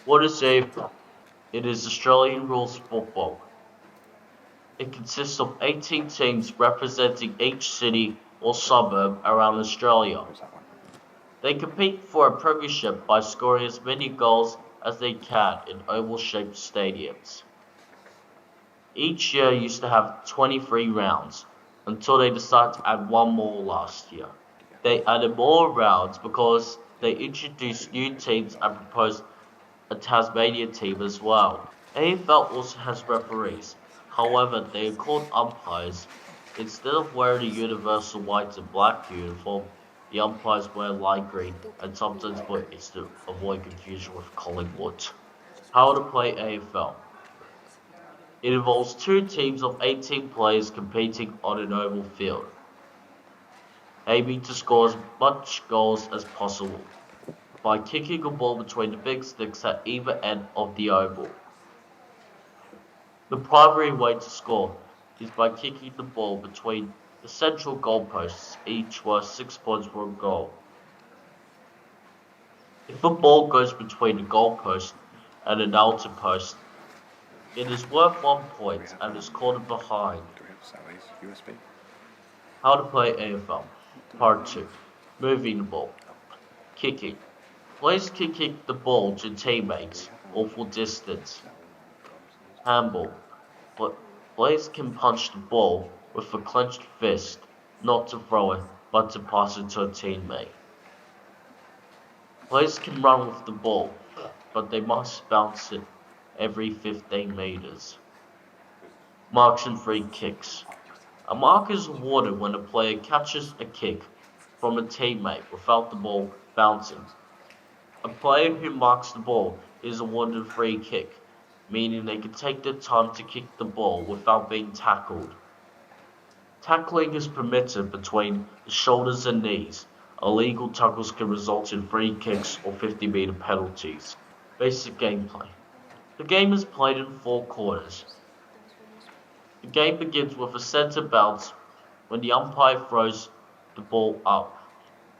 What is AFL? It is Australian rules football. It consists of 18 teams representing each city or suburb around Australia. They compete for a premiership by scoring as many goals as they can in oval-shaped stadiums. Each year used to have 23 rounds, until they decided to add one more last year. They added more rounds because they introduced new teams and proposed a Tasmanian team as well. AFL also has referees, however they are called umpires. Instead of wearing a universal white and black uniform, the umpires wear light green and sometimes blue to avoid confusion with Collingwood. How to play AFL. It involves two teams of 18 players competing on an oval field, aiming to score as much goals as possible by kicking a ball between the big sticks at either end of the oval. The primary way to score is by kicking the ball between the central goalposts, each worth 6 points for a goal. If a ball goes between the goalpost and an outer post, it is worth 1 point and is called behind. How to play AFL. Part 2. Moving the ball. Kicking. Players can kick the ball to teammates or for distance. Handball. Players can punch the ball with a clenched fist, not to throw it, but to pass it to a teammate. Players can run with the ball, but they must bounce it every 15 meters. Marks and free kicks. A mark is awarded when a player catches a kick from a teammate without the ball bouncing. A player who marks the ball is awarded a free kick, meaning they can take their time to kick the ball without being tackled. Tackling is permitted between the shoulders and knees. Illegal tackles can result in free kicks or 50-meter penalties. Basic gameplay. The game is played in 4 quarters. The game begins with a center bounce when the umpire throws the ball up,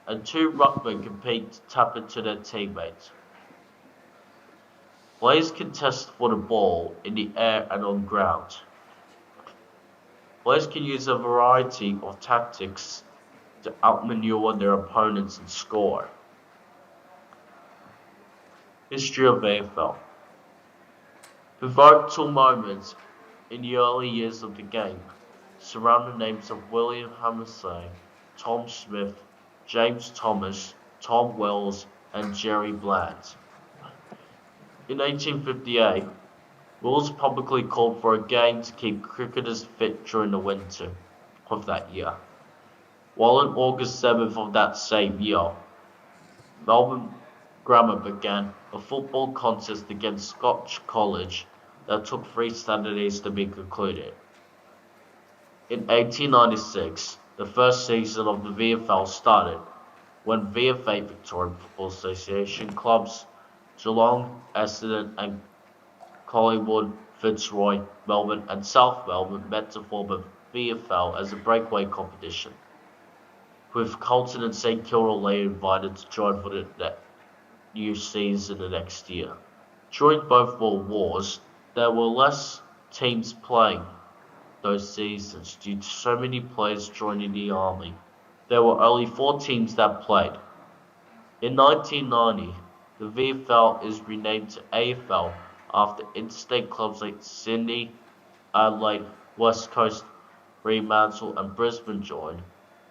and 2 ruckmen compete to tap it to their teammates. Players contest for the ball in the air and on ground. Players can use a variety of tactics to outmaneuver their opponents and score. History of AFL. Pivotal moments in the early years of the game surround the names of William Hamiso, Tom Smith, James Thomas, Tom Wells, and Jerry Bland. In 1858, Wills publicly called for a game to keep cricketers fit during the winter of that year. While on August 7th of that same year, Melbourne Grammar began a football contest against Scotch College that took 3 Saturdays to be concluded. In 1896, the first season of the VFL started when VFA Victorian Football Association clubs Geelong, Essendon and Collingwood, Fitzroy, Melbourne and South Melbourne met to form a VFL as a breakaway competition, with Carlton and St Kilda later invited to join for the new season the next year. During both World Wars, there were less teams playing those seasons due to so many players joining the army. There were only 4 teams that played. In 1990, the VFL is renamed to AFL after interstate clubs like Sydney, Adelaide, West Coast, Fremantle and Brisbane joined.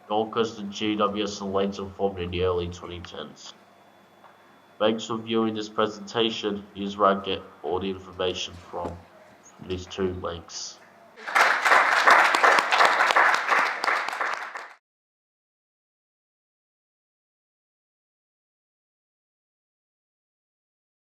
Gold Coast and GWS and later formed in the early 2010s. Thanks for viewing this presentation. Here's where I get all the information from these 2 links.